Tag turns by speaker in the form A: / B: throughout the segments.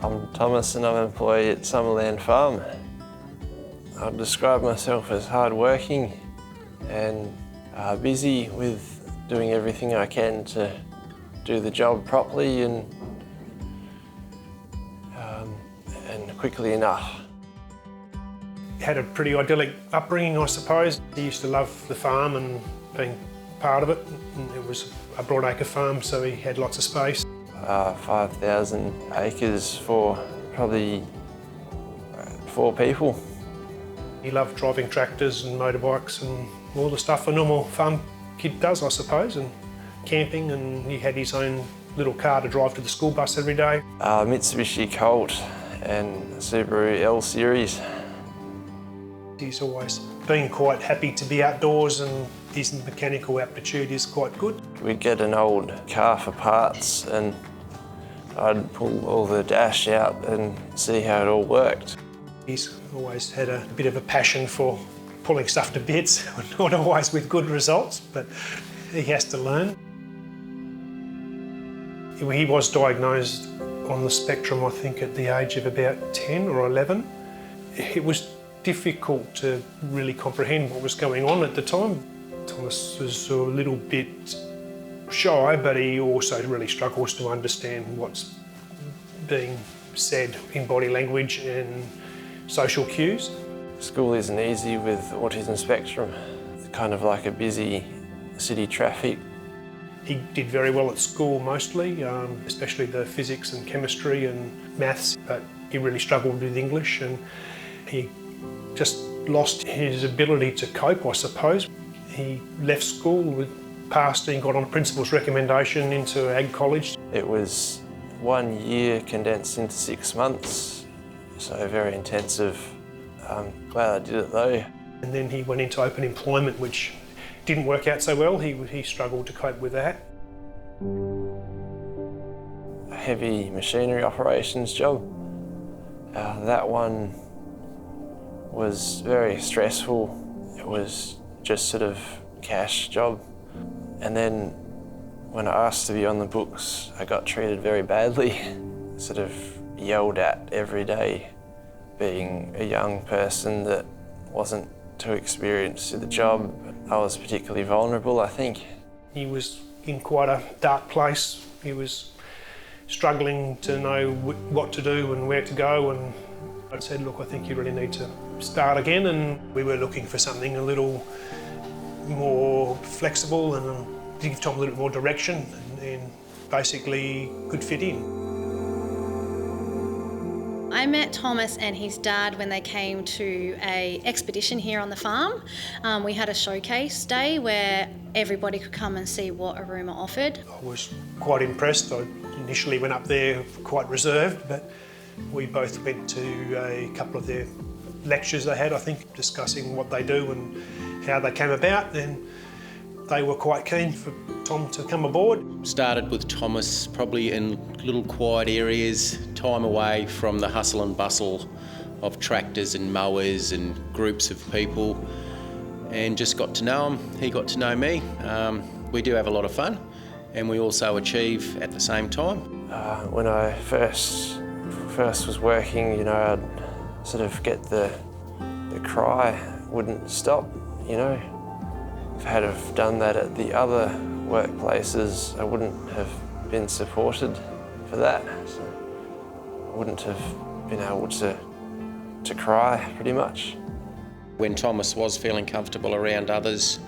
A: I'm Thomas and I'm employed at Summerland Farm. I'd describe myself as hard-working and busy with doing everything I can to do the job properly and quickly enough.
B: Had a pretty idyllic upbringing, I suppose. He used to love the farm and being part of it. And it was a broadacre farm, so he had lots of space.
A: 5,000 acres for probably 4 people.
B: He loved driving tractors and motorbikes and all the stuff a normal farm kid does, I suppose, and camping, and he had his own little car to drive to the school bus every day.
A: Mitsubishi Colt and Subaru L Series.
B: He's always been quite happy to be outdoors and his mechanical aptitude is quite good.
A: We'd get an old car for parts and I'd pull all the dash out and see how it all worked.
B: He's always had a bit of a passion for pulling stuff to bits, not always with good results, but he has to learn. He was diagnosed on the spectrum, I think, at the age of about 10 or 11. It was difficult to really comprehend what was going on at the time. Thomas was a little bit shy, but he also really struggles to understand what's being said in body language and social cues.
A: School isn't easy with autism spectrum. It's kind of like a busy city traffic.
B: He did very well at school mostly, especially the physics and chemistry and maths, but he really struggled with English and he just lost his ability to cope, I suppose. He left school, passed and got on a principal's recommendation into Ag College.
A: It was 1 year condensed into 6 months, so very intensive. Glad I did it though.
B: And then he went into open employment, which didn't work out so well. He struggled to cope with that.
A: A heavy machinery operations job. That one was very stressful. It was just sort of cash job. And then when I asked to be on the books, I got treated very badly, sort of yelled at every day. Being a young person that wasn't too experienced with the job, I was particularly vulnerable, I think.
B: He was in quite a dark place. He was struggling to know what to do and where to go, and I said, look, I think you really need to start again, and we were looking for something a little more flexible and give Tom a little more direction and basically could fit in.
C: I met Thomas and his dad when they came to an expedition here on the farm. We had a showcase day where everybody could come and see what Aruma offered.
B: I was quite impressed. I initially went up there quite reserved, but we both went to a couple of their lectures they had, I think, discussing what they do and how they came about, and they were quite keen for Tom to come aboard.
D: Started with Thomas probably in little quiet areas, time away from the hustle and bustle of tractors and mowers and groups of people, and just got to know him. He got to know me. We do have a lot of fun and we also achieve at the same time.
A: When I first was working, you know, I'd sort of get the cry wouldn't stop, you know. If I had have done that at the other workplaces, I wouldn't have been supported for that. So I wouldn't have been able to cry, pretty much.
D: When Thomas was feeling comfortable around others,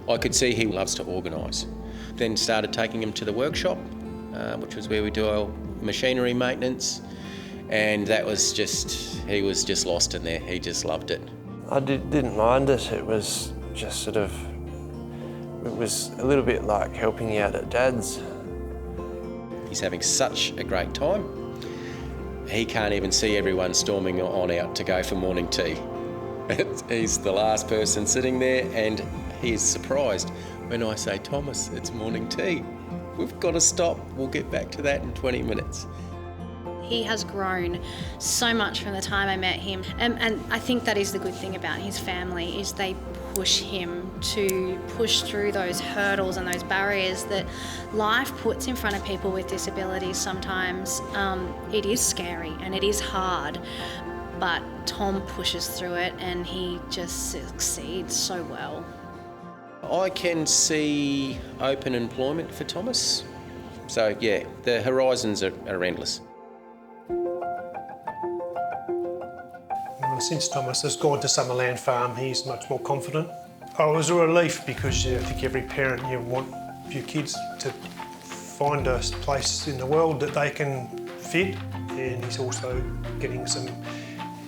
D: I could see he loves to organise. Then started taking him to the workshop, which was where we do our machinery maintenance, and that was he was just lost in there. He just loved it.
A: I didn't mind it. It was just sort of, it was a little bit like helping out at Dad's.
D: He's having such a great time. He can't even see everyone storming on out to go for morning tea. He's the last person sitting there and he's surprised when I say, Thomas, it's morning tea. We've got to stop. We'll get back to that in 20 minutes.
C: He has grown so much from the time I met him, and I think that is the good thing about his family, is they push him to push through those hurdles and those barriers that life puts in front of people with disabilities sometimes. It is scary and it is hard, but Tom pushes through it and he just succeeds so well.
D: I can see open employment for Thomas. So yeah, the horizons are endless.
B: Since Thomas has gone to Summerland Farm, he's much more confident. Oh, it was a relief because I think every parent, you want your kids to find a place in the world that they can fit, and he's also getting some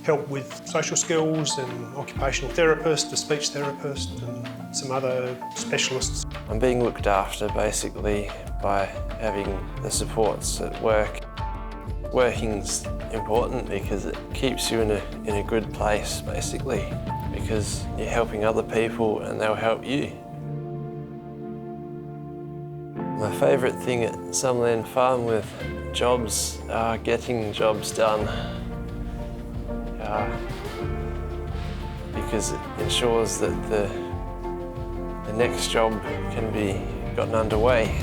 B: help with social skills and occupational therapist, a speech therapist and some other specialists.
A: I'm being looked after basically by having the supports at work. Working's important because it keeps you in a good place basically, because you're helping other people and they'll help you. My favourite thing at Summerland Farm with jobs are getting jobs done. Because it ensures that the next job can be gotten underway.